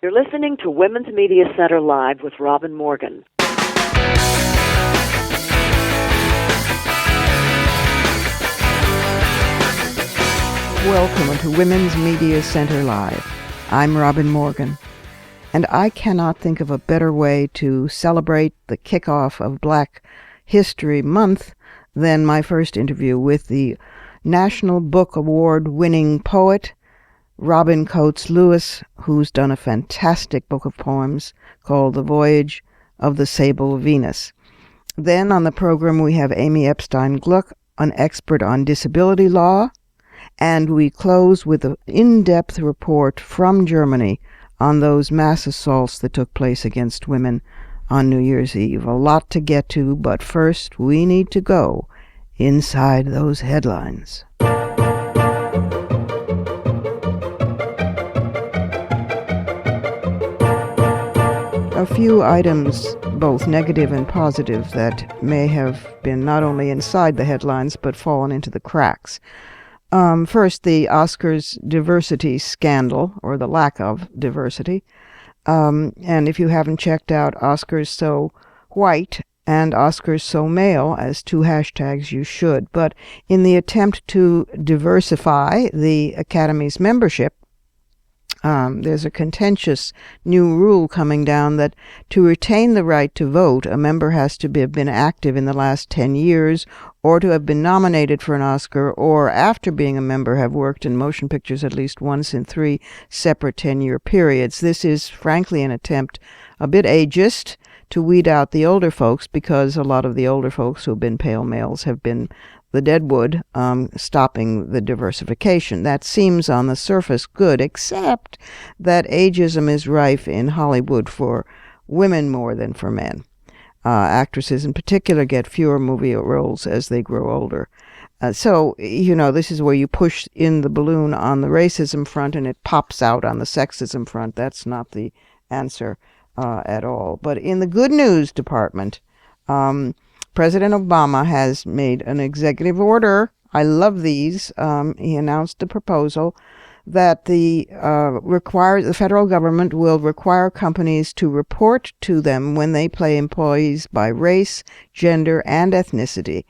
You're listening to Women's Media Center Live with Robin Morgan. Welcome to Women's Media Center Live. I'm Robin Morgan, and I cannot think of a better way to celebrate the kickoff of Black History Month than my first interview with the National Book Award-winning poet, Robin Coates Lewis, who's done a fantastic book of poems called The Voyage of the Sable Venus. Then on the program we have Amy Epstein Gluck, an expert on disability law, and we close with an in-depth report from Germany on those mass assaults that took place against women on New Year's Eve. A lot to get to, but first we need to go inside those headlines. A few items, both negative and positive, that may have been not only inside the headlines but fallen into the cracks. First, the Oscars diversity scandal, or the lack of diversity. And if you haven't checked out Oscars So White and Oscars So Male as two hashtags, you should. But in the attempt to diversify the Academy's membership, there's a contentious new rule coming down that to retain the right to vote, a member has to have been active in the last 10 years or to have been nominated for an Oscar, or after being a member have worked in motion pictures at least once in 3 separate 10-year periods. This is frankly an attempt, a bit ageist, to weed out the older folks, because a lot of the older folks who have been pale males have been the deadwood, stopping the diversification. That seems on the surface good, except that ageism is rife in Hollywood for women more than for men. Actresses in particular get fewer movie roles as they grow older. So, this is where you push in the balloon on the racism front and it pops out on the sexism front. That's not the answer at all. But in the good news department, President Obama has made an executive order. I love these. He announced a proposal that the federal government will require companies to report to them when they pay employees by race, gender, and ethnicity.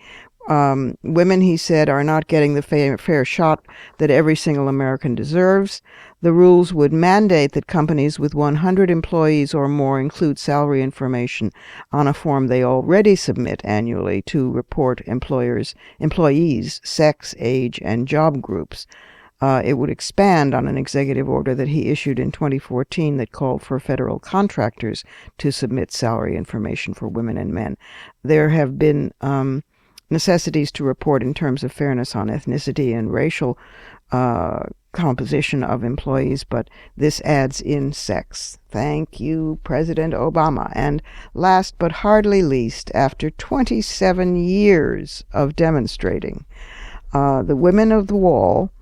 Women, he said, are not getting the fair shot that every single American deserves. The rules would mandate that companies with 100 employees or more include salary information on a form they already submit annually to report employees' sex, age, and job groups. It would expand on an executive order that he issued in 2014 that called for federal contractors to submit salary information for women and men. There have been necessities to report in terms of fairness on ethnicity and racial composition of employees, but this adds in sex. Thank you, President Obama. And last but hardly least, after 27 years of demonstrating, the Women of the Wall,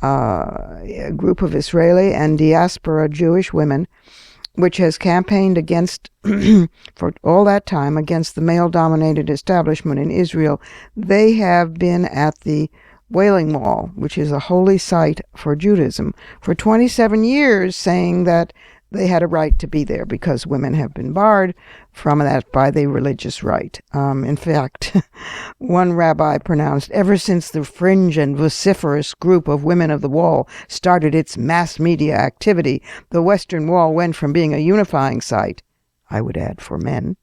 a group of Israeli and diaspora Jewish women, which has campaigned against, for all that time, against the male-dominated establishment in Israel, they have been at the Wailing Wall, which is a holy site for Judaism, for 27 years, saying that they had a right to be there because women have been barred from that by the religious right. In fact, one rabbi pronounced, ever since the fringe and vociferous group of Women of the Wall started its mass media activity, the Western Wall went from being a unifying site, I would add for men,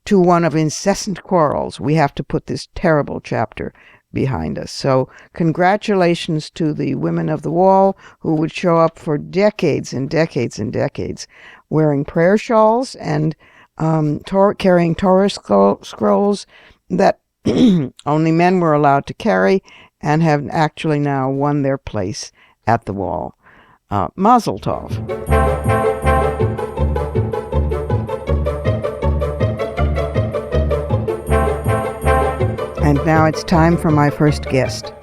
to one of incessant quarrels. We have to put this terrible chapter behind us. So congratulations to the Women of the Wall, who would show up for decades and decades and decades wearing prayer shawls and carrying Torah scrolls that only men were allowed to carry, and have actually now won their place at the wall. Mazel tov. And now it's time for my first guest.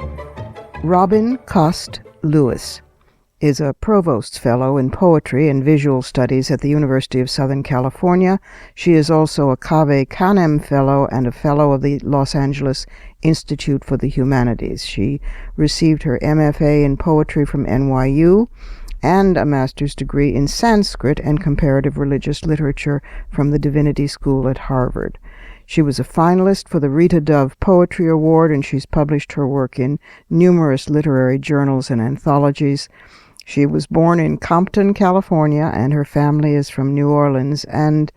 Robin Coste Lewis is a Provost's Fellow in Poetry and Visual Studies at the University of Southern California. She is also a Cave Canem Fellow and a Fellow of the Los Angeles Institute for the Humanities. She received her MFA in Poetry from NYU and a master's degree in Sanskrit and comparative religious literature from the Divinity School at Harvard. She was a finalist for the Rita Dove Poetry Award, and she's published her work in numerous literary journals and anthologies. She was born in Compton, California, and her family is from New Orleans. And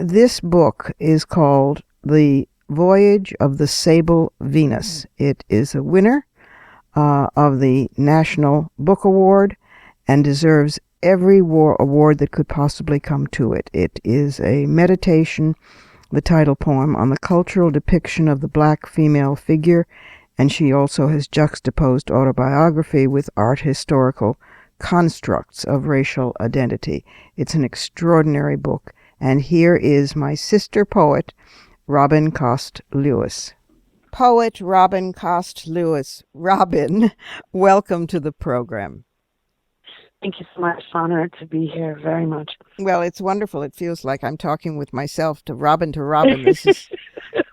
this book is called The Voyage of the Sable Venus. It is a winner of the National Book Award and deserves every award that could possibly come to it. It is a meditation, the title poem, on the cultural depiction of the black female figure, and she also has juxtaposed autobiography with art historical constructs of racial identity. It's an extraordinary book, and here is my sister poet, Robin Coste Lewis. Poet Robin Coste Lewis. Robin, welcome to the program. Thank you so much. It's an honor to be here very much. Well, it's wonderful. It feels like I'm talking with myself to Robin.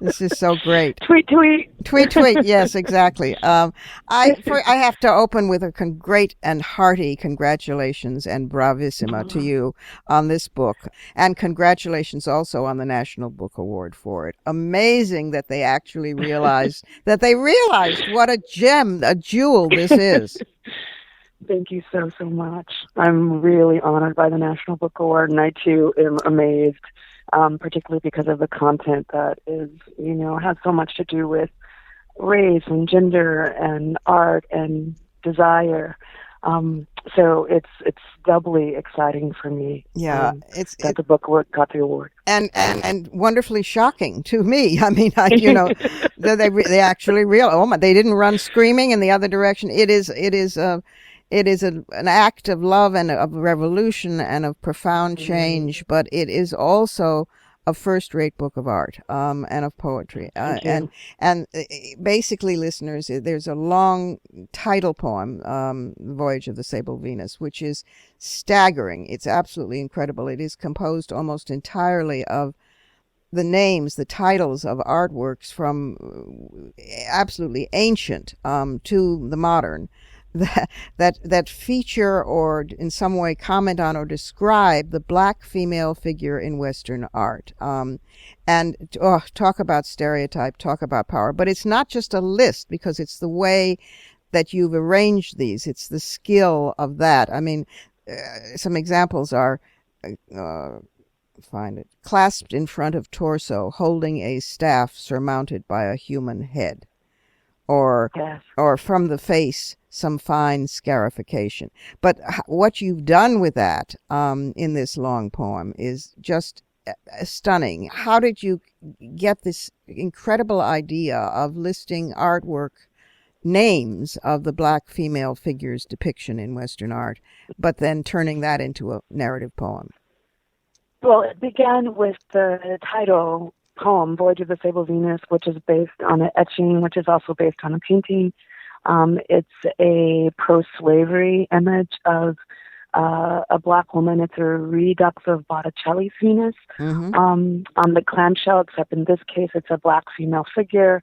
This is so great. Tweet, tweet. Tweet, tweet. Yes, exactly. I have to open with a great and hearty congratulations and bravissima to you on this book. And congratulations also on the National Book Award for it. Amazing that they actually realized what a gem, a jewel this is. Thank you so much. I'm really honored by the National Book Award, and I too am amazed, particularly because of the content that is, has so much to do with race and gender and art and desire. So it's doubly exciting for me. Yeah, that the book got the award, and wonderfully shocking to me. I mean, they actually they didn't run screaming in the other direction. It is an act of love and of revolution and of profound change, but it is also a first-rate book of art and of poetry. And basically, listeners, there's a long title poem, The Voyage of the Sable Venus, which is staggering. It's absolutely incredible. It is composed almost entirely of the titles of artworks from absolutely ancient to the modern, that feature or in some way comment on or describe the black female figure in Western art. And talk about stereotype, talk about power. But it's not just a list, because it's the way that you've arranged these. It's the skill of that. I mean, some examples are, find it, clasped in front of torso, holding a staff surmounted by a human head. Or from the face, some fine scarification. But what you've done with that in this long poem is just stunning. How did you get this incredible idea of listing artwork names of the black female figures depiction in Western art, but then turning that into a narrative poem? Well, it began with the title poem, Voyage of the Sable Venus, which is based on an etching, which is also based on a painting. It's a pro-slavery image of a black woman. It's a redux of Botticelli's Venus on the clamshell, except in this case it's a black female figure,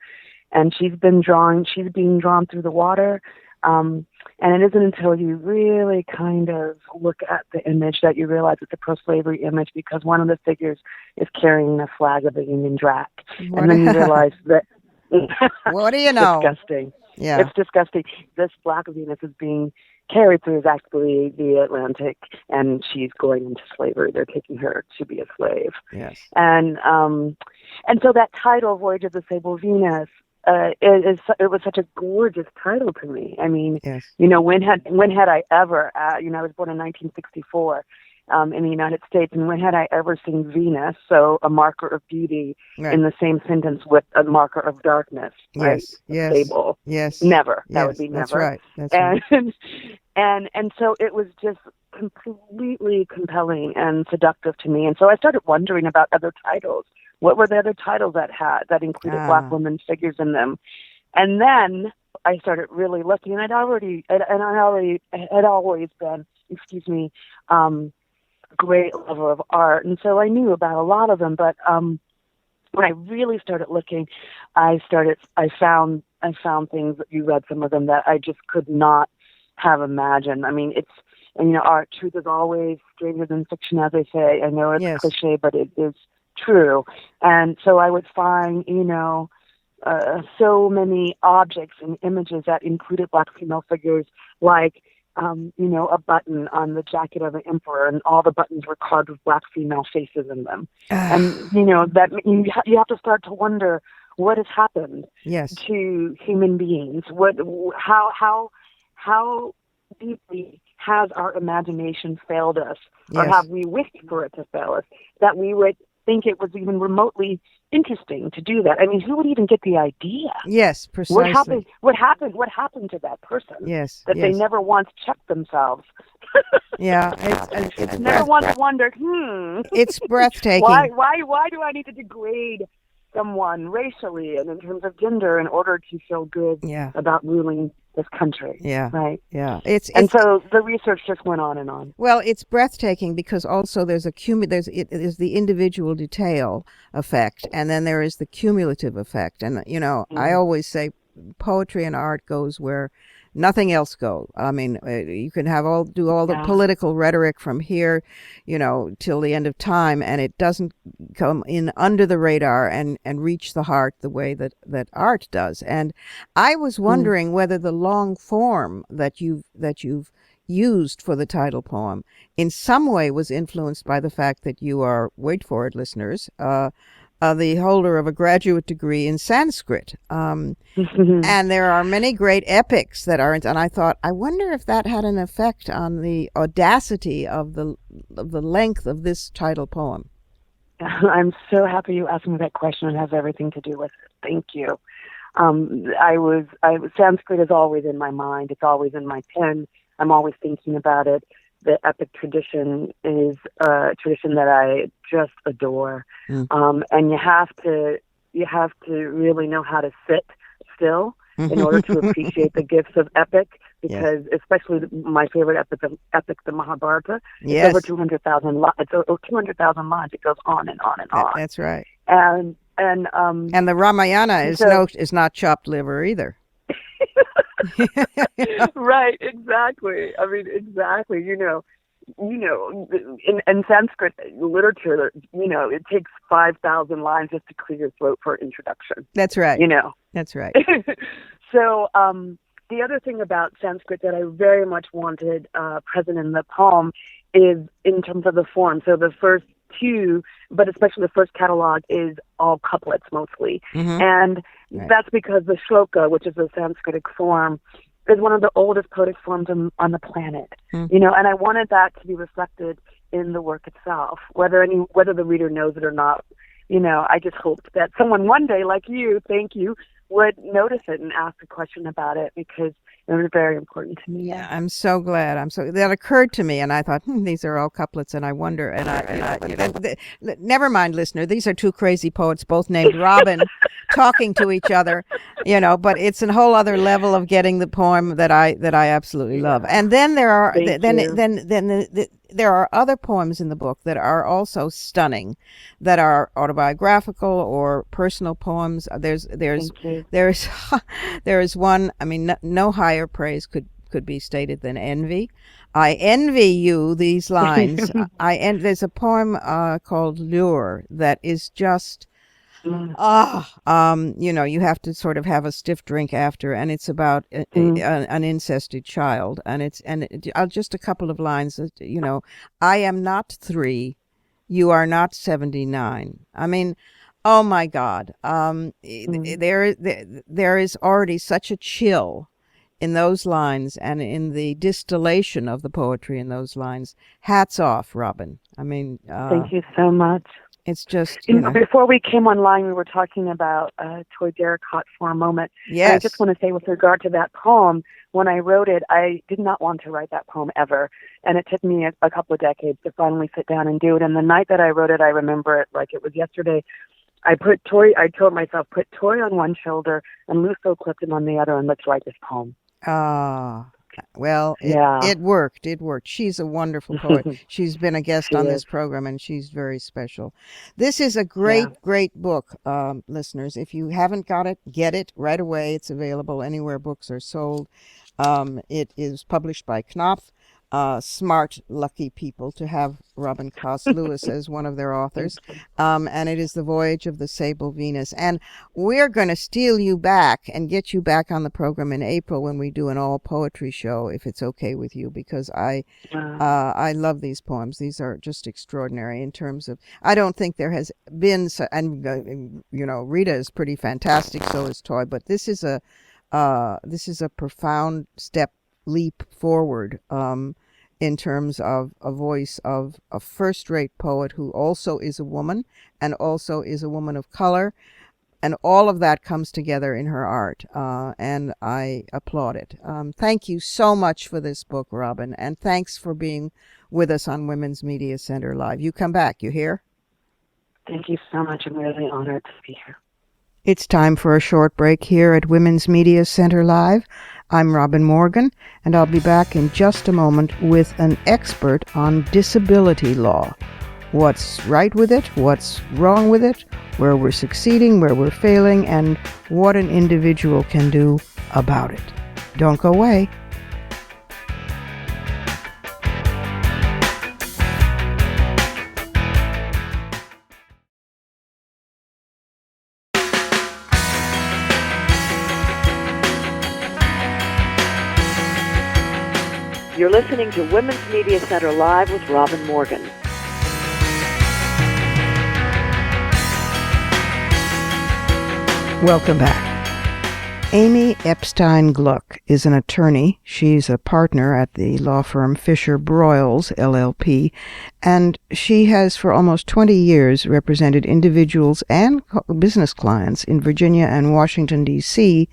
and she's being drawn through the water. And it isn't until you really kind of look at the image that you realize it's a pro-slavery image, because one of the figures is carrying the flag of the Union Jack. And then you realize that what do you know? Disgusting. Yeah. It's disgusting. This black Venus is being carried through exactly the Atlantic, and she's going into slavery. They're taking her to be a slave. Yes. And so that title, Voyage of the Sable Venus, it was such a gorgeous title to me. I mean, yes. When had I ever, I was born in 1964 in the United States, and when had I ever seen Venus, so a marker of beauty, right, in the same sentence with a marker of darkness, right? Yes, Sable. Yes. Never. That yes, would be never. That's right. That's right. And and so it was just completely compelling and seductive to me. And so I started wondering about other titles. What were the other titles that included black women figures in them? And then I started really looking, and I had always been, a great lover of art, and so I knew about a lot of them. But when I really started looking, I found things that you read some of them that I just could not have imagined. I mean, And, art, truth is always stranger than fiction, as they say. I know it's cliche, but it is true. And so I would find, so many objects and images that included Black female figures, like, a button on the jacket of an emperor, and all the buttons were carved with Black female faces in them. And, that you have to start to wonder what has happened to human beings. How deeply has our imagination failed us, or have we wished for it to fail us, that we would think it was even remotely interesting to do that? I mean, who would even get the idea? Yes, precisely. What happened to that person? Yes, that they never once checked themselves. Yeah, it's never once wondered. It's breathtaking. Why do I need to degrade someone racially and in terms of gender in order to feel good about ruling this country? Yeah. Right. Yeah. So the research just went on and on. Well, it's breathtaking because also there's the individual detail effect, and then there is the cumulative effect. And I always say poetry and art goes where nothing else goes. I mean, you can do all the political rhetoric from here, till the end of time, and it doesn't come in under the radar and reach the heart the way that art does. And I was wondering whether the long form that you've used for the title poem in some way was influenced by the fact that you are, wait for it, listeners, the holder of a graduate degree in Sanskrit. And there are many great epics that are, and I thought, I wonder if that had an effect on the audacity of the length of this title poem. I'm so happy you asked me that question. It has everything to do with it. Thank you. Sanskrit is always in my mind. It's always in my pen. I'm always thinking about it. The epic tradition is a tradition that I just adore. And you have to really know how to sit still in order to appreciate the gifts of epic, because especially my favorite epic, the Mahabharata, it's over 200,000 lines. It's over 200,000 lines. It goes on and on and on. That's right. And the Ramayana is not chopped liver either. Right, exactly. I mean, exactly. In Sanskrit literature, it takes 5,000 lines just to clear your throat for an introduction. That's right. That's right. So, the other thing about Sanskrit that I very much wanted present in the poem is in terms of the form. So the first two, but especially the first catalog, is all couplets mostly. And that's because the shloka, which is a Sanskritic form, is one of the oldest poetic forms on the planet. And I wanted that to be reflected in the work itself, whether the reader knows it or not. I just hoped that someone one day, like you, thank you, would notice it and ask a question about it, because it was very important to me. Yeah, I'm so glad. That occurred to me, and I thought, these are all couplets, and I wonder. And never mind, listener. These are two crazy poets, both named Robin, talking to each other. But it's a whole other level of getting the poem that I absolutely love. And then there are there are other poems in the book that are also stunning, that are autobiographical or personal poems. There's one. I mean, no higher praise could be stated than envy. I envy you these lines. There's a poem called Lure that is just. You have to sort of have a stiff drink after, and it's about an incested child, and just a couple of lines. I am not 3, you are not 79. I mean, oh my God, there is already such a chill in those lines and in the distillation of the poetry in those lines. Hats off, Robin. I mean, thank you so much. It's just, Before we came online, we were talking about Toy Derricott for a moment. Yes. And I just want to say, with regard to that poem, when I wrote it, I did not want to write that poem ever. And it took me a couple of decades to finally sit down and do it. And the night that I wrote it, I remember it like it was yesterday. I told myself, put Toy on one shoulder and Luso Clifton on the other, and let's write this poem. Well, it worked. It worked. She's a wonderful poet. She's been a guest on this program, and she's very special. This is a great book, listeners. If you haven't got it, get it right away. It's available anywhere books are sold. It is published by Knopf. smart, lucky people to have Robin Coste Lewis as one of their authors. And it is The Voyage of the Sable Venus. And we're going to steal you back and get you back on the program in April when we do an all poetry show, if it's okay with you, because I love these poems. These are just extraordinary in terms of, I don't think there has been, Rita is pretty fantastic, so is Toy, but this is a profound leap forward in terms of a voice of a first-rate poet who also is a woman and also is a woman of color, and all of that comes together in her art, and I applaud it. Thank you so much for this book, Robin, and thanks for being with us on Women's Media Center Live. You come back, you hear? Thank you so much. I'm really honored to be here. It's time for a short break here at Women's Media Center Live. I'm Robin Morgan, and I'll be back in just a moment with an expert on disability law. What's right with it, what's wrong with it, where we're succeeding, where we're failing, and what an individual can do about it. Don't go away. You're listening to Women's Media Center Live with Robin Morgan. Welcome back. Amy Epstein Gluck is an attorney. She's a partner at the law firm Fisher Broyles, LLP, and she has for almost 20 years represented individuals and business clients in Virginia and Washington, D.C.,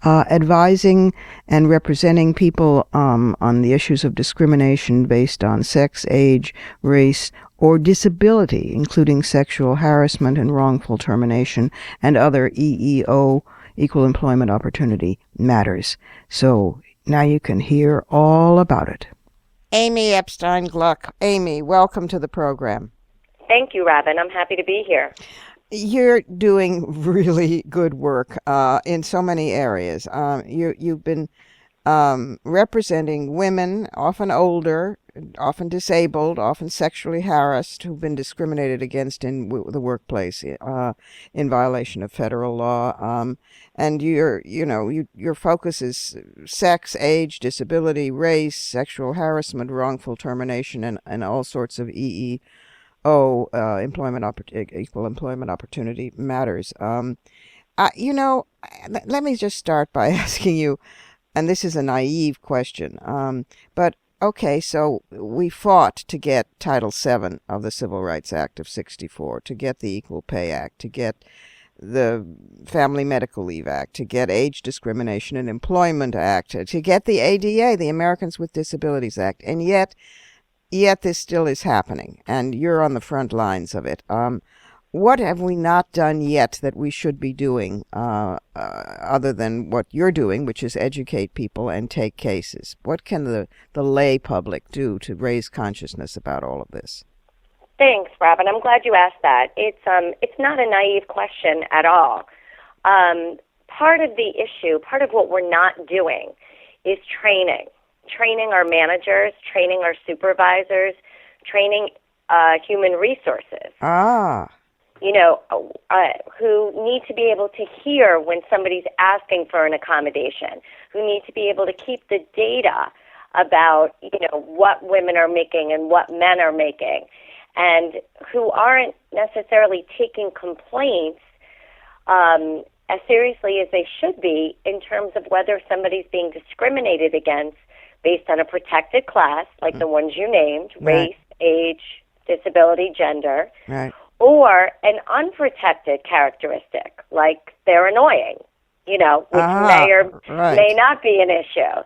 advising and representing people on the issues of discrimination based on sex, age, race, or disability, including sexual harassment and wrongful termination and other EEO, Equal Employment Opportunity, matters. So now you can hear all about it. Amy Epstein Gluck. Amy, welcome to the program. Thank you, Robin. I'm happy to be here. You're doing really good work in so many areas. You've been representing women, often older, often disabled, often sexually harassed, who've been discriminated against in the workplace in violation of federal law. And your focus is sex, age, disability, race, sexual harassment, wrongful termination, and all sorts of EEO, equal employment opportunity matters. Let me just start by asking you, and this is a naive question, but okay, so we fought to get Title VII of the Civil Rights Act of '64, to get the Equal Pay Act, to get the Family Medical Leave Act, to get Age Discrimination and Employment Act, to get the ADA, the Americans with Disabilities Act, and yet this still is happening, and you're on the front lines of it. What have we not done yet that we should be doing, other than what you're doing, which is educate people and take cases? What can the lay public do to raise consciousness about all of this? Thanks, Robin. I'm glad you asked that. It's not a naive question at all. Part of the issue, part of what we're not doing is training our managers, training our supervisors, training human resources. Who need to be able to hear when somebody's asking for an accommodation, who need to be able to keep the data about, what women are making and what men are making, and who aren't necessarily taking complaints as seriously as they should be in terms of whether somebody's being discriminated against based on a protected class, like the ones you named, race, age, disability, gender, or an unprotected characteristic, like they're annoying, which may or may not be an issue,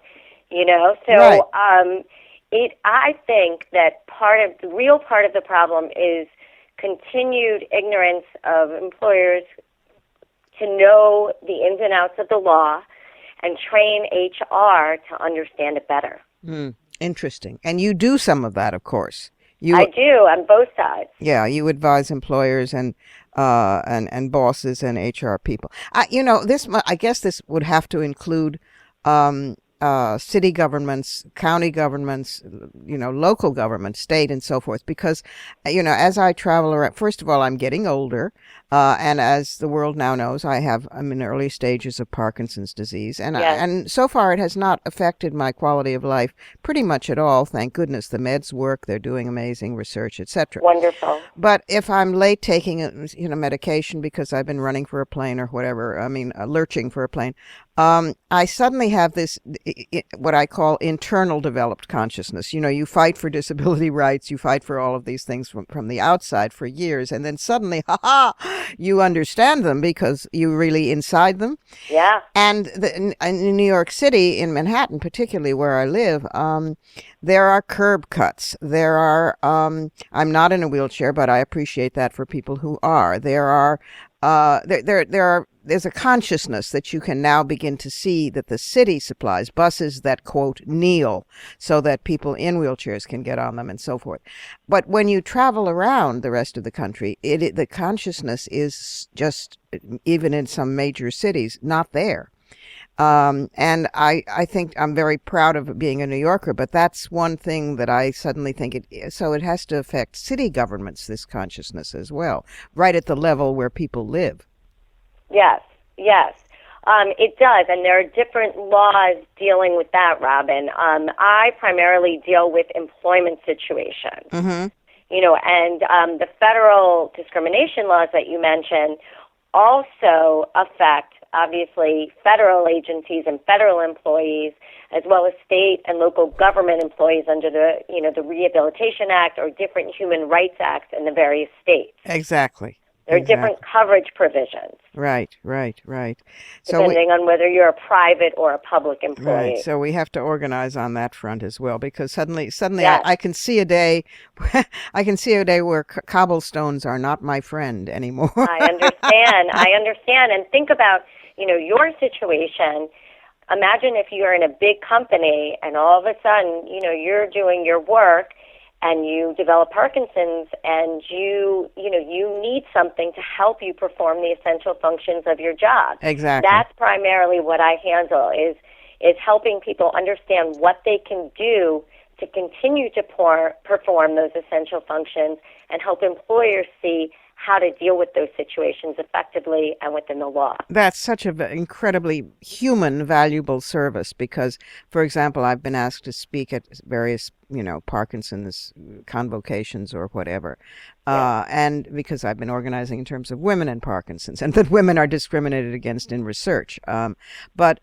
So I think that the real part of the problem is continued ignorance of employers to know the ins and outs of the law and train HR to understand it better. Interesting. And you do some of that, of course. I do on both sides. Yeah, you advise employers and bosses and HR people. I guess this would have to include city governments, county governments, local governments, state, and so forth. Because, as I travel around, first of all, I'm getting older, and as the world now knows, I'm in early stages of Parkinson's disease, and Yes. and so far it has not affected my quality of life pretty much at all. Thank goodness. The meds work; they're doing amazing research, etc. Wonderful. But if I'm late taking medication because I've been running for a plane or whatever, lurching for a plane, I suddenly have this what I call internal developed consciousness. You fight for disability rights, you fight for all of these things from the outside for years, and then suddenly, you understand them because you're really inside them. Yeah. And in New York City, in Manhattan particularly, where I live, there are curb cuts. There are, I'm not in a wheelchair, but I appreciate that for people who are. There's a consciousness that you can now begin to see that the city supplies buses that, quote, kneel so that people in wheelchairs can get on them and so forth. But when you travel around the rest of the country, the consciousness is just, even in some major cities, not there. And I think I'm very proud of being a New Yorker, but that's one thing that I suddenly think so it has to affect city governments, this consciousness as well, right at the level where people live. Yes, it does, and there are different laws dealing with that, Robin. I primarily deal with employment situations, and the federal discrimination laws that you mentioned also affect, obviously, federal agencies and federal employees, as well as state and local government employees under the Rehabilitation Act or different human rights acts in the various states. Exactly. There are different coverage provisions. Right. So depending on whether you're a private or a public employee. Right. So we have to organize on that front as well, because suddenly Yes. I can see a day, where cobblestones are not my friend anymore. I understand. And think about, your situation. Imagine if you're in a big company and all of a sudden, you're doing your work and you develop Parkinson's, and you need something to help you perform the essential functions of your job. Exactly. That's primarily what I handle, is helping people understand what they can do to continue to perform those essential functions, and help employers see how to deal with those situations effectively and within the law. That's such an incredibly human, valuable service because, for example, I've been asked to speak at various, Parkinson's convocations or whatever. And because I've been organizing in terms of women and Parkinson's, and that women are discriminated against in research. But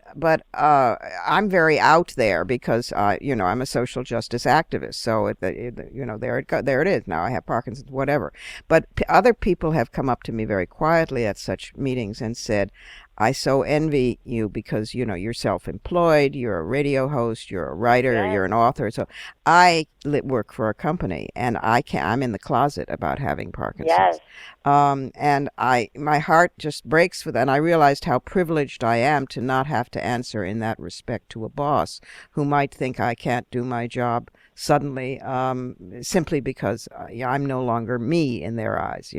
I'm very out there because, I'm a social justice activist. So, there it is. Now I have Parkinson's, whatever. But other people have come up to me very quietly at such meetings and said, I so envy you because, you're self-employed, you're a radio host, you're a writer, you're an author. So I work for a company and I'm in the closet about having Parkinson's. Yes. And my heart just breaks for that. And I realized how privileged I am to not have to answer in that respect to a boss who might think I can't do my job suddenly, simply because I'm no longer me in their eyes,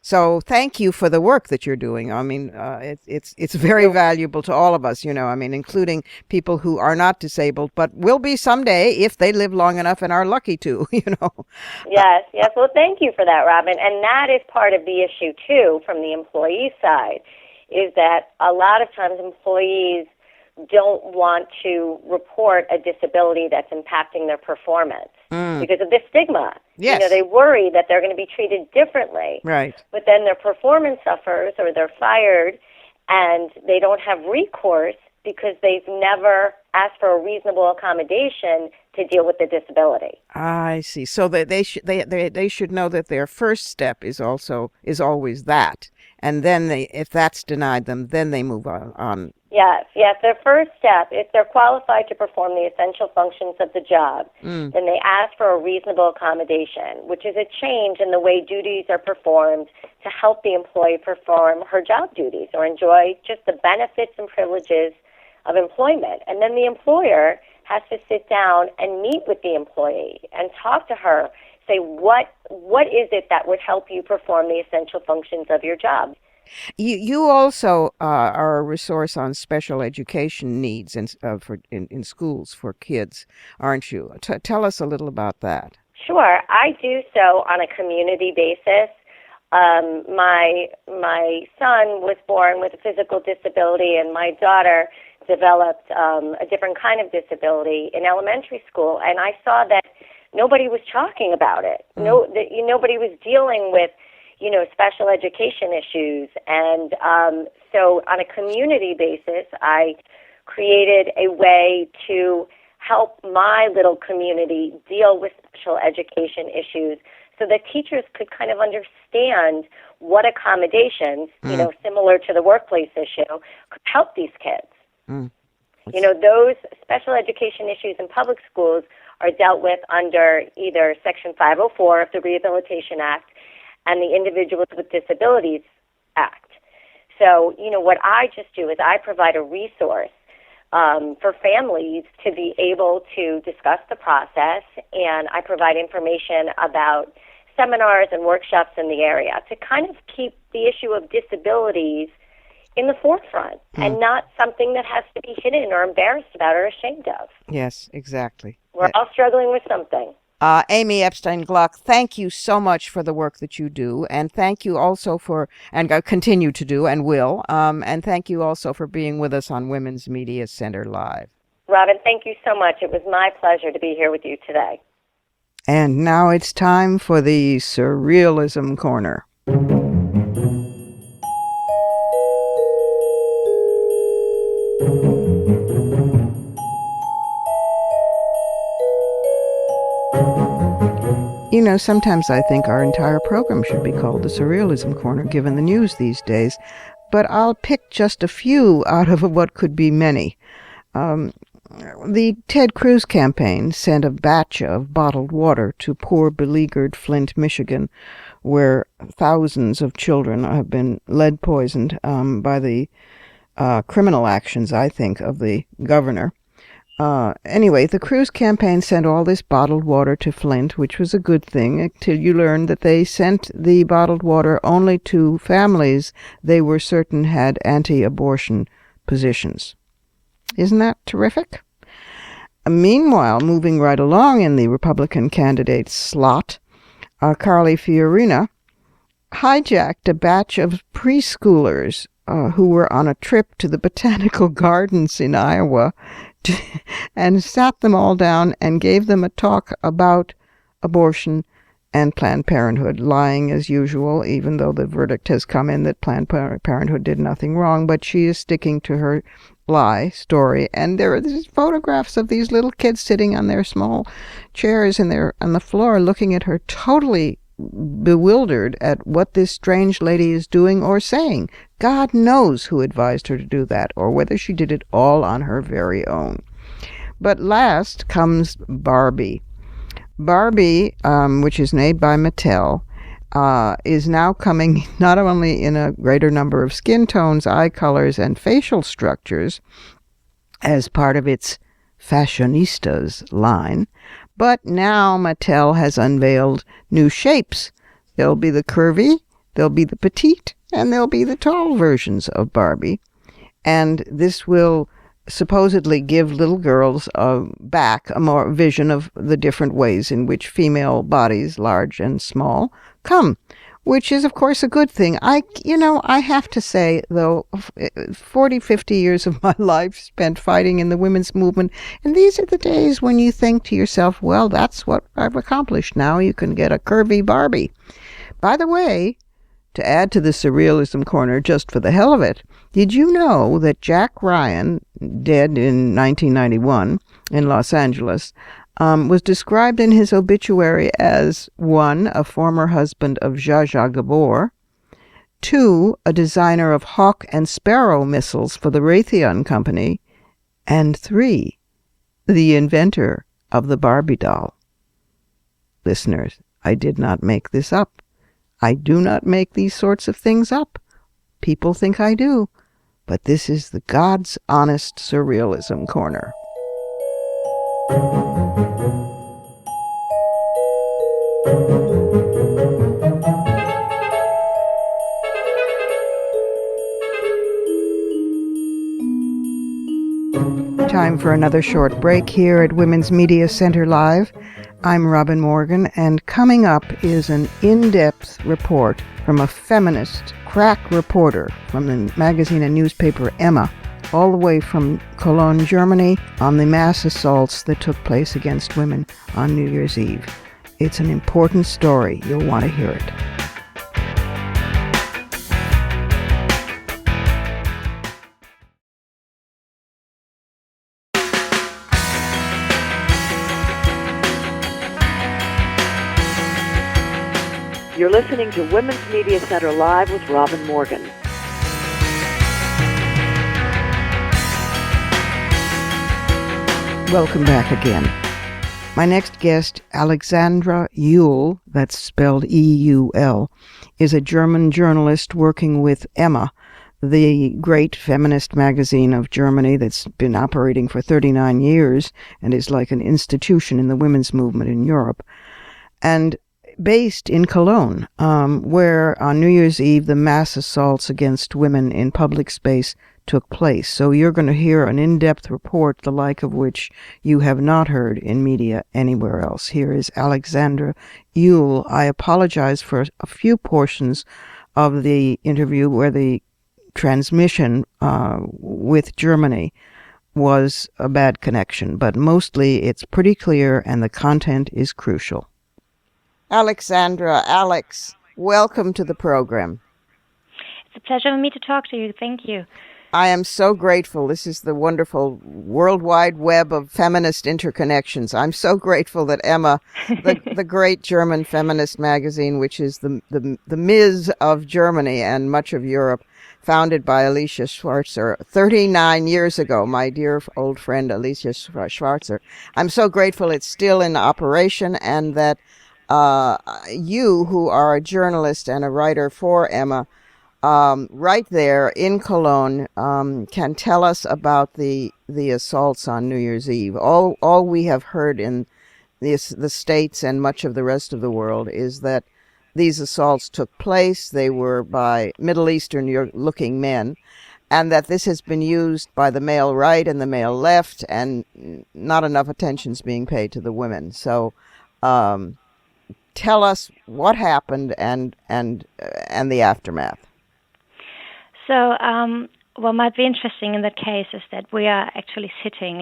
So thank you for the work that you're doing. I mean, it's very valuable to all of us, including people who are not disabled, but will be someday if they live long enough and are lucky to, Yes. Well, thank you for that, Robin. And that is part of the issue, too, from the employee side, is that a lot of times employees don't want to report a disability that's impacting their performance because of the stigma. Yes. They worry that they're going to be treated differently. Right. But then their performance suffers or they're fired and they don't have recourse because they've never asked for a reasonable accommodation to deal with the disability. I see. So that they should know that their first step is always that. And then if that's denied them, then they move on. Yes. Their first step, if they're qualified to perform the essential functions of the job, then they ask for a reasonable accommodation, which is a change in the way duties are performed to help the employee perform her job duties or enjoy just the benefits and privileges of employment. And then the employer has to sit down and meet with the employee and talk to her, say, what is it that would help you perform the essential functions of your job? You also are a resource on special education needs in schools for kids, aren't you? Tell us a little about that. Sure, I do so on a community basis. My son was born with a physical disability, and my daughter developed a different kind of disability in elementary school, and I saw that nobody was talking about it. Nobody was dealing with, special education issues, and so on a community basis, I created a way to help my little community deal with special education issues so that teachers could kind of understand what accommodations, similar to the workplace issue, could help these kids. Those special education issues in public schools are dealt with under either Section 504 of the Rehabilitation Act and the Individuals with Disabilities Act. So, what I just do is I provide a resource for families to be able to discuss the process, and I provide information about seminars and workshops in the area to kind of keep the issue of disabilities in the forefront and not something that has to be hidden or embarrassed about or ashamed of. Yes, exactly. We're all struggling with something. Amy Epstein Gluck, thank you so much for the work that you do, and thank you also for, and continue to do and will, and thank you also for being with us on Women's Media Center Live. Robin, thank you so much. It was my pleasure to be here with you today. And now it's time for the Surrealism Corner. Sometimes I think our entire program should be called the Surrealism Corner, given the news these days, but I'll pick just a few out of what could be many. The Ted Cruz campaign sent a batch of bottled water to poor, beleaguered Flint, Michigan, where thousands of children have been lead poisoned by the criminal actions, I think, of the governor. Anyway, the Cruz campaign sent all this bottled water to Flint, which was a good thing, until you learned that they sent the bottled water only to families they were certain had anti-abortion positions. Isn't that terrific? Meanwhile, moving right along in the Republican candidate slot, Carly Fiorina hijacked a batch of preschoolers who were on a trip to the botanical gardens in Iowa and sat them all down and gave them a talk about abortion and Planned Parenthood, lying as usual, even though the verdict has come in that Planned Parenthood did nothing wrong, but she is sticking to her lie story. And there are these photographs of these little kids sitting on their small chairs on the floor looking at her, totally bewildered at what this strange lady is doing or saying. God knows who advised her to do that, or whether she did it all on her very own. But last comes Barbie. Barbie, which is made by Mattel, is now coming not only in a greater number of skin tones, eye colors, and facial structures as part of its Fashionistas line, but now Mattel has unveiled new shapes. There'll be the curvy, there'll be the petite, and there'll be the tall versions of Barbie. And this will supposedly give little girls back a more vision of the different ways in which female bodies, large and small, come, which is, of course, a good thing. I have to say, though, 40, 50 years of my life spent fighting in the women's movement, and these are the days when you think to yourself, well, that's what I've accomplished. Now you can get a curvy Barbie. By the way, to add to the Surrealism Corner just for the hell of it, did you know that Jack Ryan, dead in 1991 in Los Angeles, was described in his obituary as 1, a former husband of Zsa Zsa Gabor, 2, a designer of Hawk and Sparrow missiles for the Raytheon Company, and 3, the inventor of the Barbie doll. Listeners, I did not make this up. I do not make these sorts of things up. People think I do, but this is the God's honest Surrealism Corner. time for another short break here at Women's Media Center Live. I'm Robin Morgan, and coming up is an in-depth report from a feminist crack reporter from the magazine and newspaper Emma, all the way from Cologne, Germany, on the mass assaults that took place against women on New Year's Eve. It's an important story. You'll want to hear it. You're listening to Women's Media Center Live with Robin Morgan. Welcome back again. My next guest, Alexandra Eul, that's spelled E-U-L, is a German journalist working with Emma, the great feminist magazine of Germany that's been operating for 39 years and is like an institution in the women's movement in Europe. And based in Cologne, where on New Year's Eve the mass assaults against women in public space took place. So you're going to hear an in-depth report, the like of which you have not heard in media anywhere else. Here is Alexandra Eul. I apologize for a few portions of the interview where the transmission with Germany was a bad connection, but mostly it's pretty clear and the content is crucial. Alexandra, Alex, welcome to the program. It's a pleasure for me to talk to you. Thank you. I am so grateful. This is the wonderful World Wide Web of feminist interconnections. I'm so grateful that Emma, the great German feminist magazine, which is the Ms. of Germany and much of Europe, founded by Alicia Schwarzer 39 years ago, my dear old friend Alicia Schwarzer. I'm so grateful it's still in operation and that you, who are a journalist and a writer for Emma, right there in Cologne, can tell us about the assaults on New Year's Eve. All we have heard in the States and much of the rest of the world is that these assaults took place. They were by Middle Eastern-looking men, and that this has been used by the male right and the male left, and not enough attention's being paid to the women. So, tell us what happened and the aftermath. So, what might be interesting in that case is that we are actually sitting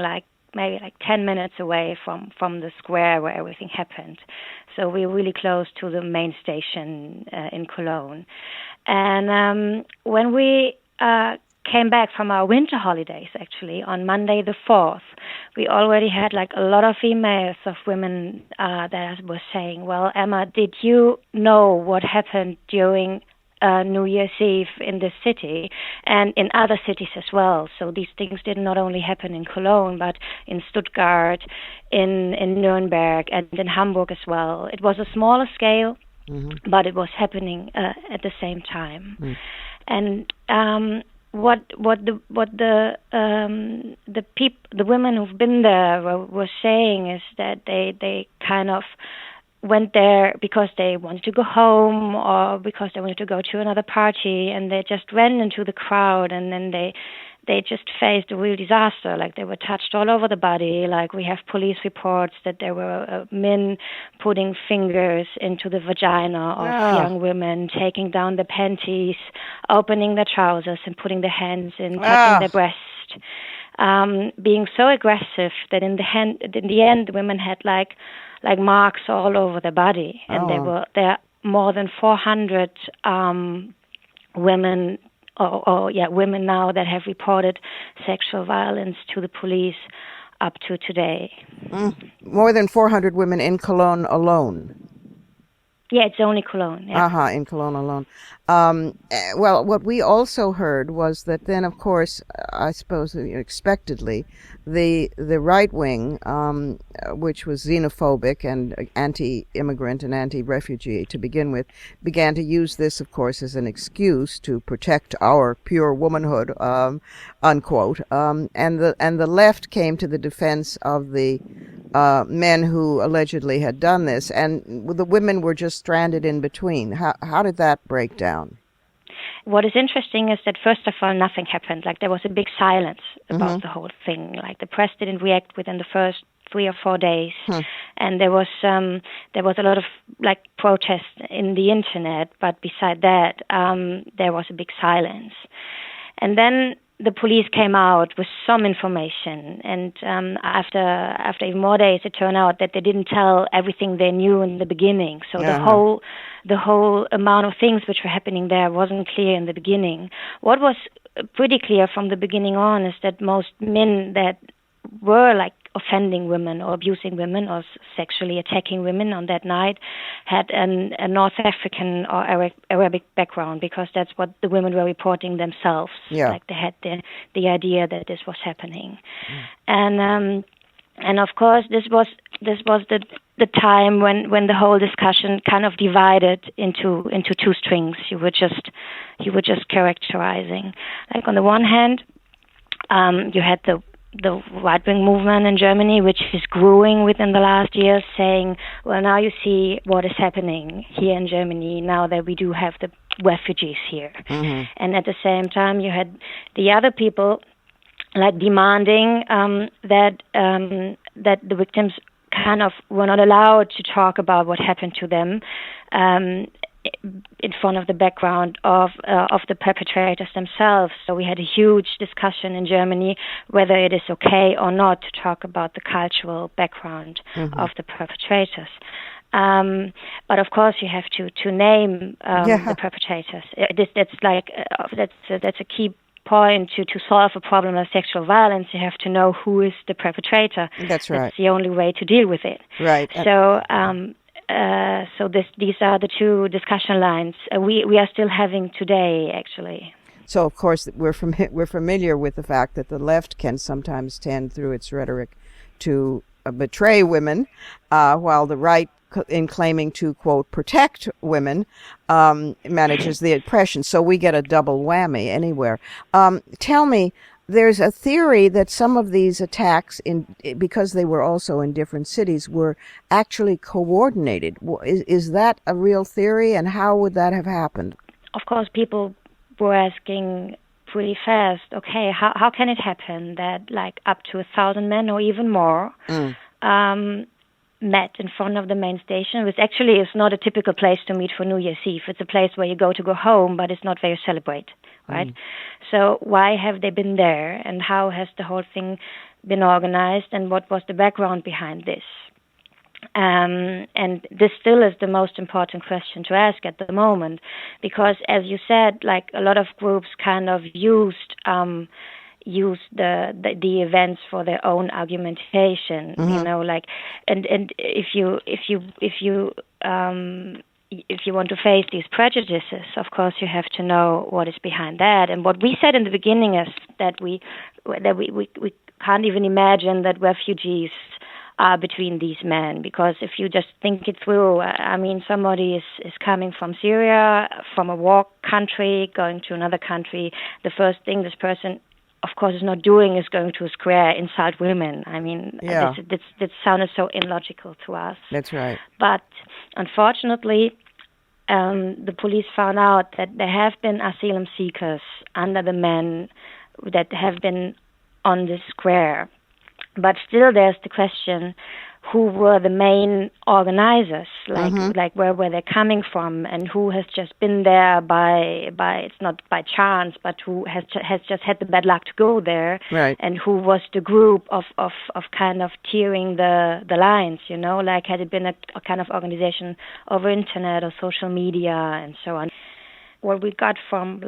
maybe 10 minutes away from the square where everything happened. So we're really close to the main station in Cologne. And when we came back from our winter holidays, actually, on Monday the 4th, we already had a lot of emails of women that were saying, well, Emma, did you know what happened during New Year's Eve in this city and in other cities as well? So these things did not only happen in Cologne, but in Stuttgart, in Nuremberg, and in Hamburg as well. It was a smaller scale, but it was happening at the same time. And what the women who've been there were saying is that they kind of went there because they wanted to go home or because they wanted to go to another party, and they just ran into the crowd, and then they just faced a real disaster. They were touched all over the body. We have police reports that there were men putting fingers into the vagina of young women, taking down the panties, opening their trousers and putting their hands in, touching their breast, being so aggressive that in the end the women had like marks all over their body, and there are more than 400 women women now that have reported sexual violence to the police up to today. More than 400 women in Cologne alone. Yeah, it's only Cologne. Yeah. In Cologne alone. Well, what we also heard was that then, of course, I suppose expectedly, the right wing, which was xenophobic and anti-immigrant and anti-refugee to begin with, began to use this, of course, as an excuse to protect our pure womanhood, unquote. And the left came to the defense of the men who allegedly had done this, and the women were just stranded in between. How did that break down? what is interesting is that, first of all, nothing happened. Like, there was a big silence about the whole thing. Like, the press didn't react within the first 3 or 4 days, and there was a lot of like protests in the internet. But beside that, there was a big silence. And then the police came out with some information, and after even more days, it turned out that they didn't tell everything they knew in the beginning. So the whole amount of things which were happening there wasn't clear in the beginning. What was pretty clear from the beginning on is that most men that were like offending women or abusing women or sexually attacking women on that night had a North African or Arabic background, because that's what the women were reporting themselves. Yeah. Like, they had the idea that this was happening. And of course this was the time when the whole discussion kind of divided into two strings. You were just characterizing. Like, on the one hand, you had the right-wing movement in Germany, which is growing within the last years, saying, well, now you see what is happening here in Germany, now that we do have the refugees here. And at the same time, you had the other people like demanding that the victims kind of were not allowed to talk about what happened to them in front of the background of the perpetrators themselves. So we had a huge discussion in Germany whether it is okay or not to talk about the cultural background of the perpetrators. But of course, you have to name the perpetrators. That's a key point to solve a problem of sexual violence. You have to know who is the perpetrator. That's right. That's the only way to deal with it. Right. So these are the two discussion lines we are still having today, actually. So, of course, we're familiar with the fact that the left can sometimes tend, through its rhetoric, to betray women, while the right, in claiming to, quote, protect women, manages the oppression. So we get a double whammy anywhere. Tell me, there's a theory that some of these attacks, because they were also in different cities, were actually coordinated. Is that a real theory, and how would that have happened? Of course, people were asking pretty fast, okay, how can it happen that like up to 1,000 men or even more met in front of the main station, which actually is not a typical place to meet for New Year's Eve. It's a place where you go home, but it's not where you celebrate, right? So why have they been there, and how has the whole thing been organized, and what was the background behind this? And this still is the most important question to ask at the moment, because, as you said, like, a lot of groups kind of used the events for their own argumentation, you know, like, and if you want to face these prejudices, of course you have to know what is behind that. And what we said in the beginning is that we can't even imagine that refugees are between these men, because if you just think it through, I mean, somebody is coming from Syria, from a war country, going to another country. The first thing this person, of course, is not doing is going to a square, insult women. I mean, that sounded so illogical to us. That's right. But unfortunately, the police found out that there have been asylum seekers under the men that have been on the square. But still, there's the question: who were the main organizers? Like where were they coming from, and who has just been there by it's not by chance, but who has just had the bad luck to go there, right? And who was the group of kind of tearing the lines, you know? Like, had it been a kind of organization over internet or social media and so on? What we got from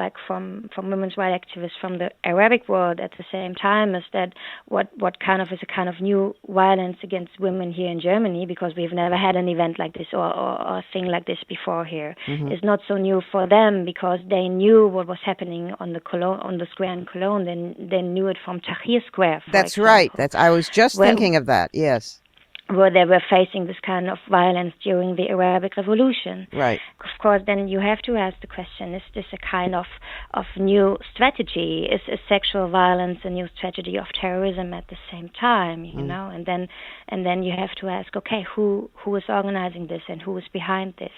women's rights activists from the Arabic world at the same time is that what kind of is a kind of new violence against women here in Germany, because we've never had an event like this or a thing like this before here, is not so new for them, because they knew what was happening on the square in Cologne. They knew it from Tahrir Square. That's right. I was just thinking of that. Yes. Where they were facing this kind of violence during the Arabic Revolution. Right. Of course, then you have to ask the question, is this a kind of new strategy? Is sexual violence a new strategy of terrorism at the same time, you know? And then you have to ask, okay, who is organizing this and who is behind this?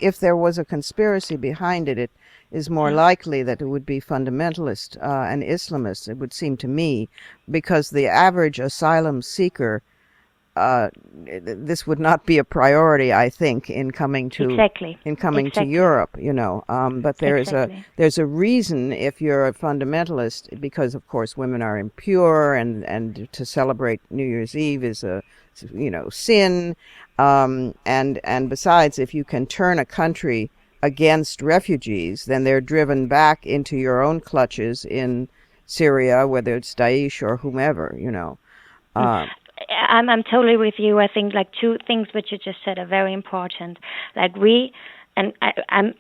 if there was a conspiracy behind it, it is more likely that it would be fundamentalist and Islamist, it would seem to me, because the average asylum seeker, this would not be a priority, I think, in coming to to Europe, But there's a reason, if you're a fundamentalist, because of course women are impure, and to celebrate New Year's Eve is a sin, and besides, if you can turn a country against refugees, then they're driven back into your own clutches in Syria, whether it's Daesh or whomever, I'm totally with you. I think like two things which you just said are very important. Like I'm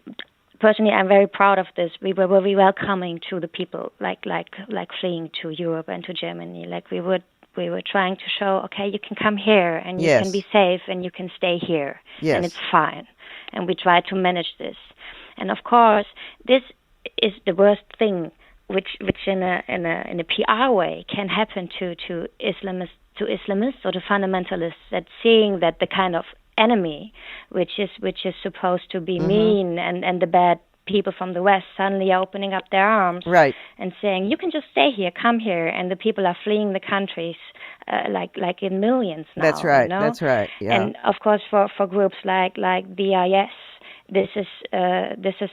personally, I'm very proud of this. We were very welcoming to the people, like fleeing to Europe and to Germany. Like we were trying to show, okay, you can come here and you can be safe and you can stay here and it's fine. And we try to manage this. And of course, this is the worst thing which in a PR way can happen to Islamists or to fundamentalists, that seeing that the kind of enemy which is supposed to be mean and the bad people from the West suddenly are opening up their arms and saying, you can just stay here, come here, and the people are fleeing the countries like in millions now. That's right. That's right. Yeah. And of course, for groups like the IS, this is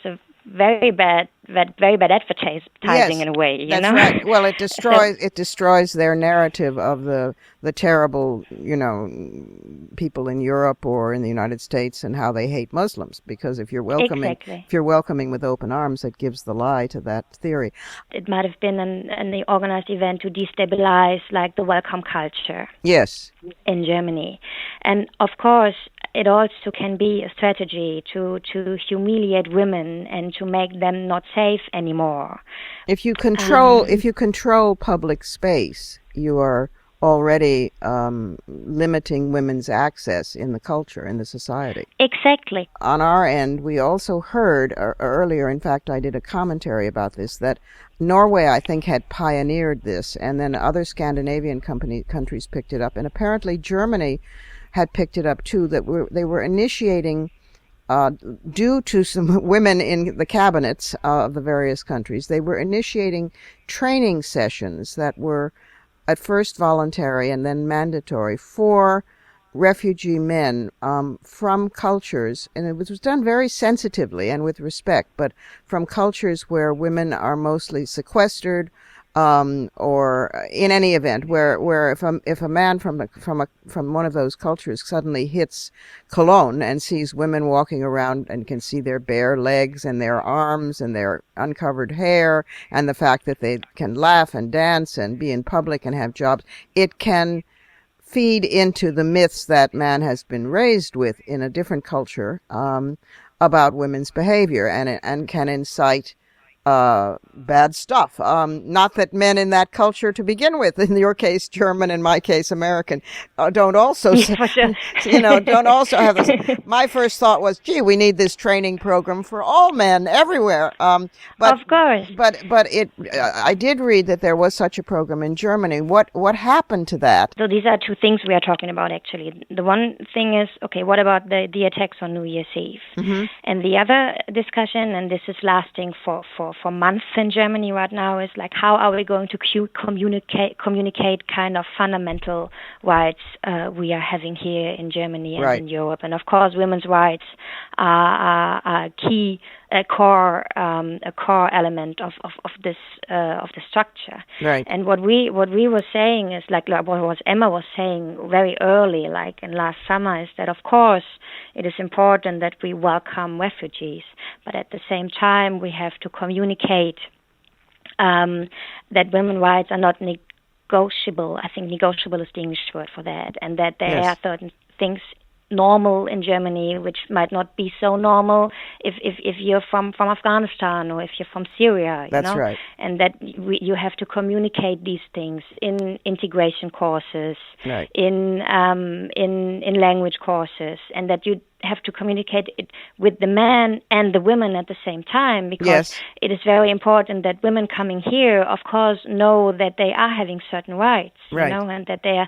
a very bad advertising in a way. That's right. Well, it destroys their narrative of the terrible, people in Europe or in the United States and how they hate Muslims. Because if you're welcoming with open arms, it gives the lie to that theory. It might have been an organized event to destabilize like the welcome culture. Yes. In Germany, and of course, it also can be a strategy to humiliate women and to make them not safe anymore. If you control public space, you are already limiting women's access in the culture, in the society. Exactly. On our end, we also heard earlier, in fact, I did a commentary about this, that Norway, I think, had pioneered this, and then other Scandinavian countries picked it up, and apparently Germany had picked it up too, that they were initiating, due to some women in the cabinets of the various countries, they were initiating training sessions that were at first voluntary and then mandatory for refugee men from cultures, and it was done very sensitively and with respect, but from cultures where women are mostly sequestered, or in any event, where if a man from one of those cultures suddenly hits Cologne and sees women walking around and can see their bare legs and their arms and their uncovered hair and the fact that they can laugh and dance and be in public and have jobs, it can feed into the myths that man has been raised with in a different culture about women's behavior, and can incite bad stuff. Not that men in that culture to begin with, in your case German, in my case American, don't also don't also have this. My first thought was, gee, we need this training program for all men everywhere. But of course. But I did read that there was such a program in Germany. What happened to that? So these are two things we are talking about actually. The one thing is, okay, what about the attacks on New Year's Eve? Mm-hmm. And the other discussion, and this is lasting for months in Germany right now, is like, how are we going to communicate kind of fundamental rights we are having here in Germany and in Europe. And of course, women's rights are key, a core element of the structure. Right. And what we were saying is, like what Emma was saying very early, like in last summer, is that of course it is important that we welcome refugees, but at the same time we have to communicate that women's rights are not negotiable. I think negotiable is the English word for that, and that there are certain things normal in Germany which might not be so normal if you're from Afghanistan or if you're from Syria. That's right. And that you have to communicate these things in integration courses, in language courses, and that you have to communicate it with the men and the women at the same time, because it is very important that women coming here, of course, know that they are having certain rights, and that they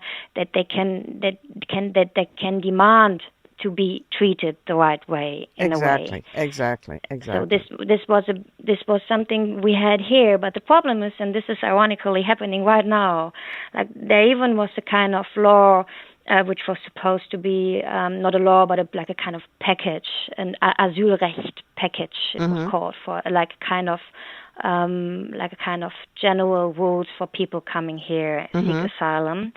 can demand to be treated the right way in a way. Exactly. So this was something we had here, but the problem is, and this is ironically happening right now, like there even was a kind of law which was supposed to be not a law but like a kind of package, an Asylrecht package it was called, for like a kind of general rules for people coming here and seek asylum.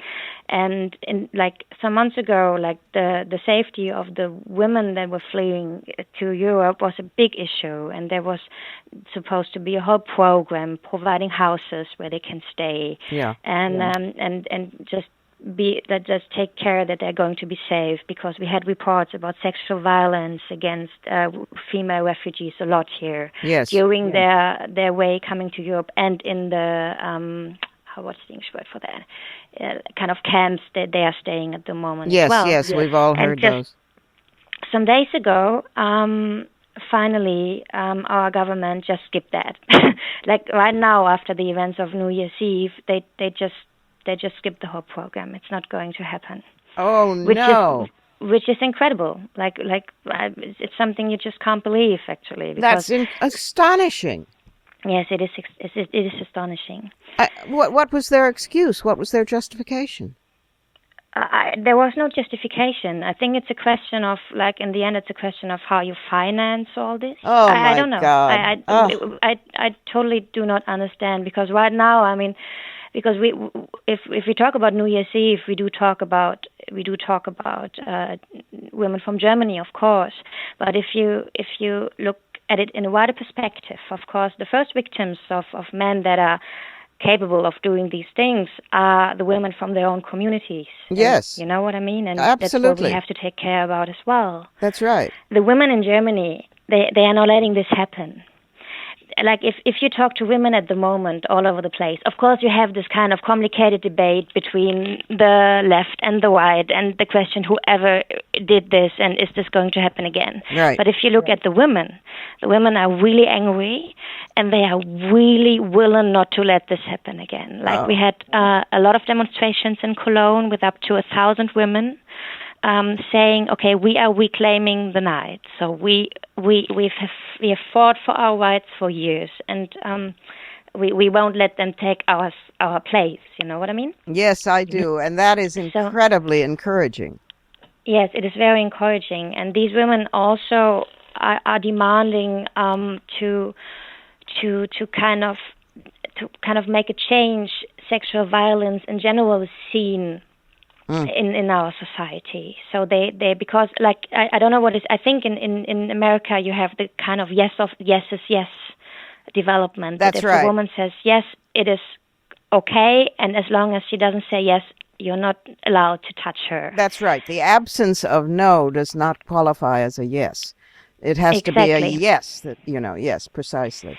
And in like some months ago, like the safety of the women that were fleeing to Europe was a big issue, and there was supposed to be a whole program providing houses where they can stay, and just take care that they're going to be safe, because we had reports about sexual violence against female refugees a lot here during their way coming to Europe, and in the what's the English word for that? Kind of camps that they are staying at the moment. Yes, we've all heard those. Some days ago, finally, our government just skipped that. Like right now, after the events of New Year's Eve, they just skipped the whole program. It's not going to happen. Oh, no. Which is incredible. Like it's something you just can't believe, actually. That's astonishing. Yes, it is. It is astonishing. What was their excuse? What was their justification? There was no justification. I think it's a question of, like, in the end, it's a question of how you finance all this. Oh, I don't know. God. I totally do not understand, because right now, I mean, because if we talk about New Year's Eve, we do talk about women from Germany, of course. But if you look at it in a wider perspective, of course, the first victims of men that are capable of doing these things are the women from their own communities. Yes. And you know what I mean? And absolutely. That's what we have to take care about as well. That's right. The women in Germany, they are not letting this happen. Like if you talk to women at the moment all over the place, of course you have this kind of complicated debate between the left and the right, and the question, whoever did this, and is this going to happen again? Right. But if you look at the women are really angry, and they are really willing not to let this happen again. Like we had a lot of demonstrations in Cologne with up to 1,000 women saying, okay, we are reclaiming the night. So we have fought for our rights for years, and we won't let them take our place. You know what I mean? Yes, I do, and that is incredibly encouraging. Yes, it is very encouraging, and these women also are demanding to kind of make a change. Sexual violence in general is seen in our society. So they because, like, I don't know what is, I think in America you have the kind of yes is yes development. That's that if right. a woman says yes, it is okay, and as long as she doesn't say yes, you're not allowed to touch her. That's right. The absence of no does not qualify as a yes. It has to be a yes. Yes, precisely.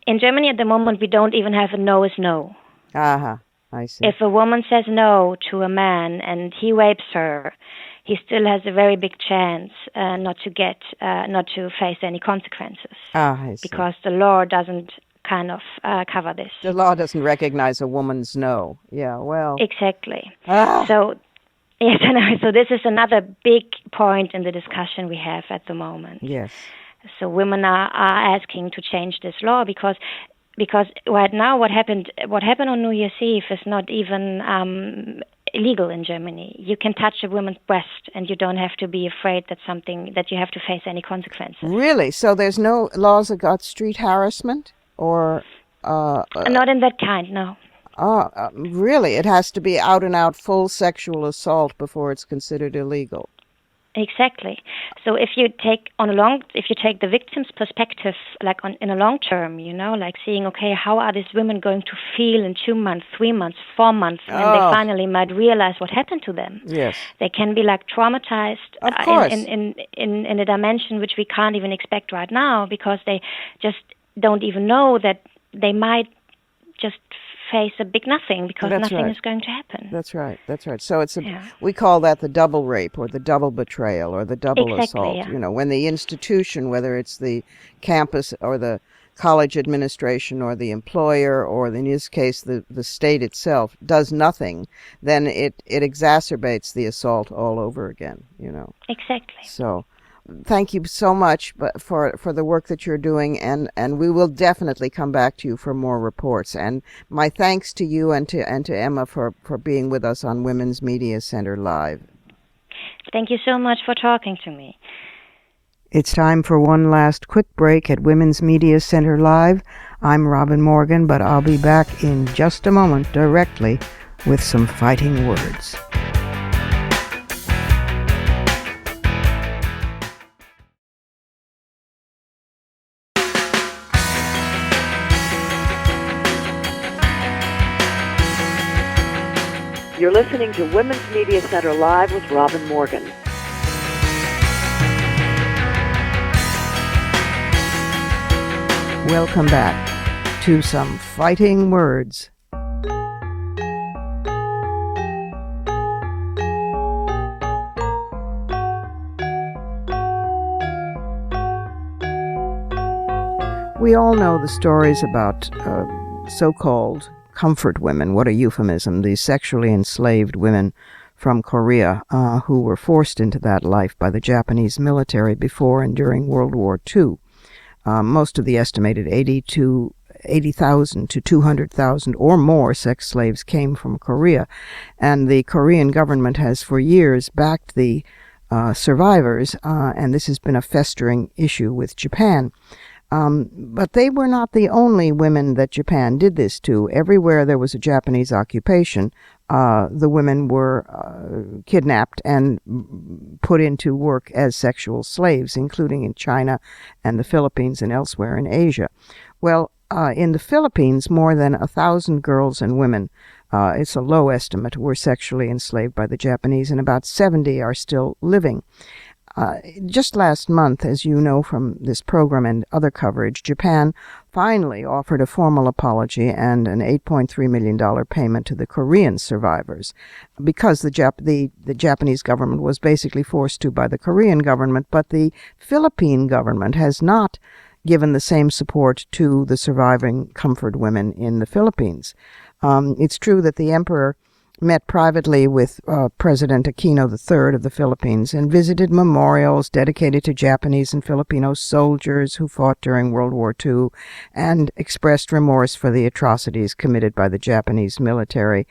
In Germany at the moment, we don't even have a no is no. I see. If a woman says no to a man and he rapes her, he still has a very big chance not to face any consequences. I see. Because the law doesn't kind of cover this. The law doesn't recognize a woman's no. Yeah, well. Exactly. So, yes, so this is another big point in the discussion we have at the moment. Yes. So women are asking to change this law because right now what happened on New Year's Eve is not even illegal in Germany. You can touch a woman's breast, and you don't have to be afraid that you have to face any consequences. Really? So there's no laws about street harassment, or not in that kind, no. Really? It has to be out and out full sexual assault before it's considered illegal. Exactly. So if you take the victim's perspective, like in a long term, like seeing, okay, how are these women going to feel in 2 months, 3 months, 4 months, when they finally might realize what happened to them? Yes. They can be like traumatized of course. In a dimension which we can't even expect right now, because they just don't even know that they might just face a big nothing, because nothing is going to happen. That's right. So we call that the double rape, or the double betrayal, or the double assault. Yeah. When the institution, whether it's the campus or the college administration or the employer or, in this case, the state itself does nothing, then it exacerbates the assault all over again, Exactly. So thank you so much for the work that you're doing, and we will definitely come back to you for more reports. And my thanks to you and to Emma for being with us on Women's Media Center Live. Thank you so much for talking to me. It's time for one last quick break at Women's Media Center Live. I'm Robin Morgan, but I'll be back in just a moment directly with some fighting words. You're listening to Women's Media Center Live with Robin Morgan. Welcome back to some fighting words. We all know the stories about so-called comfort women. What a euphemism. These sexually enslaved women from Korea who were forced into that life by the Japanese military before and during World War II. Most of the estimated 80,000 to 200,000 or more sex slaves came from Korea, and the Korean government has for years backed the survivors, and this has been a festering issue with Japan. But they were not the only women that Japan did this to. Everywhere there was a Japanese occupation, the women were kidnapped and put into work as sexual slaves, including in China and the Philippines and elsewhere in Asia. Well, in the Philippines, more than 1,000 girls and women, it's a low estimate, were sexually enslaved by the Japanese, and about 70 are still living. Just last month, as you know from this program and other coverage, Japan finally offered a formal apology and an $8.3 million payment to the Korean survivors, because the Japanese government was basically forced to by the Korean government, but the Philippine government has not given the same support to the surviving comfort women in the Philippines. It's true that the emperor met privately with President Aquino III of the Philippines and visited memorials dedicated to Japanese and Filipino soldiers who fought during World War II and expressed remorse for the atrocities committed by the Japanese military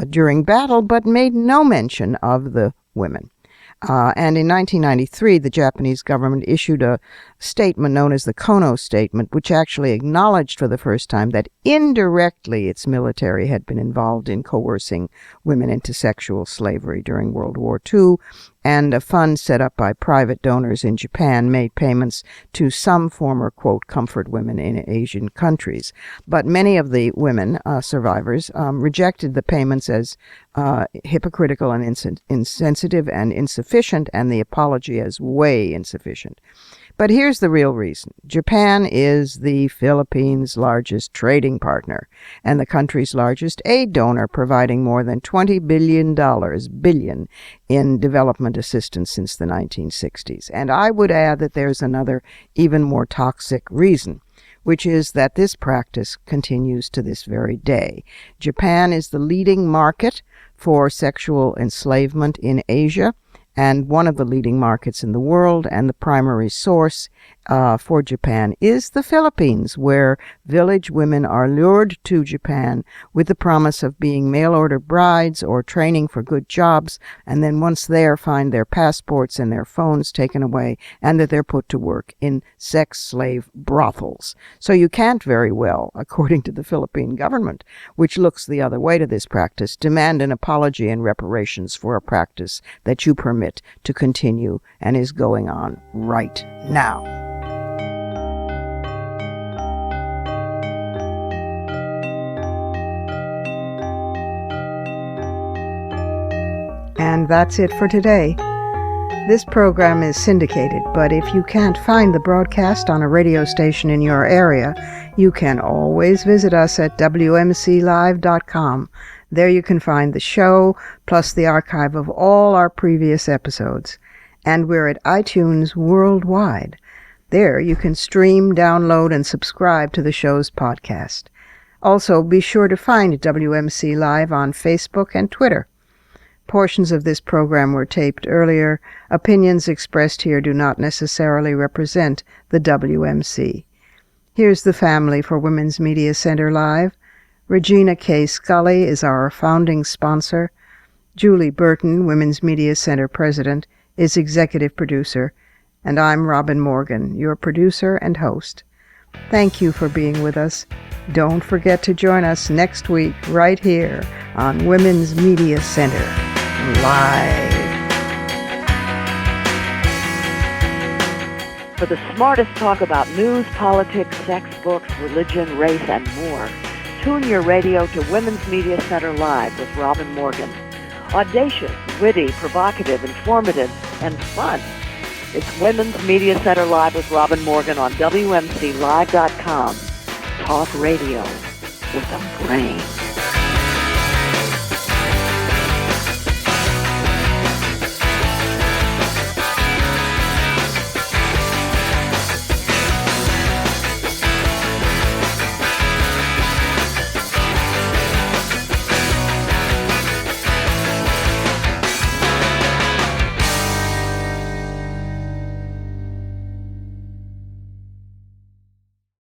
during battle, but made no mention of the women. And in 1993, the Japanese government issued a statement known as the Kono Statement, which actually acknowledged for the first time that indirectly its military had been involved in coercing women into sexual slavery during World War II, and a fund set up by private donors in Japan made payments to some former, quote, comfort women in Asian countries. But many of the women, survivors, rejected the payments as hypocritical and insensitive and insufficient, and the apology as way insufficient. But here's the real reason. Japan is the Philippines' largest trading partner and the country's largest aid donor, providing more than $20 billion in development assistance since the 1960s. And I would add that there's another even more toxic reason, which is that this practice continues to this very day. Japan is the leading market for sexual enslavement in Asia, and one of the leading markets in the world, and the primary source for Japan is the Philippines, where village women are lured to Japan with the promise of being mail-order brides or training for good jobs, and then once there find their passports and their phones taken away, and that they're put to work in sex slave brothels. So you can't very well, according to the Philippine government, which looks the other way to this practice, demand an apology and reparations for a practice that you permit to continue and is going on right now. And that's it for today. This program is syndicated, but if you can't find the broadcast on a radio station in your area, you can always visit us at WMClive.com. There you can find the show, plus the archive of all our previous episodes. And we're at iTunes worldwide. There you can stream, download, and subscribe to the show's podcast. Also, be sure to find WMC Live on Facebook and Twitter. Portions of this program were taped earlier. Opinions expressed here do not necessarily represent the WMC. Here's the family for Women's Media Center Live. Regina K. Scully is our founding sponsor. Julie Burton, Women's Media Center President, is executive producer. And I'm Robin Morgan, your producer and host. Thank you for being with us. Don't forget to join us next week right here on Women's Media Center Live. For the smartest talk about news, politics, sex, books, religion, race, and more, tune your radio to Women's Media Center Live with Robin Morgan. Audacious, witty, provocative, informative, and fun. It's Women's Media Center Live with Robin Morgan on WMCLive.com. Talk radio with a brain.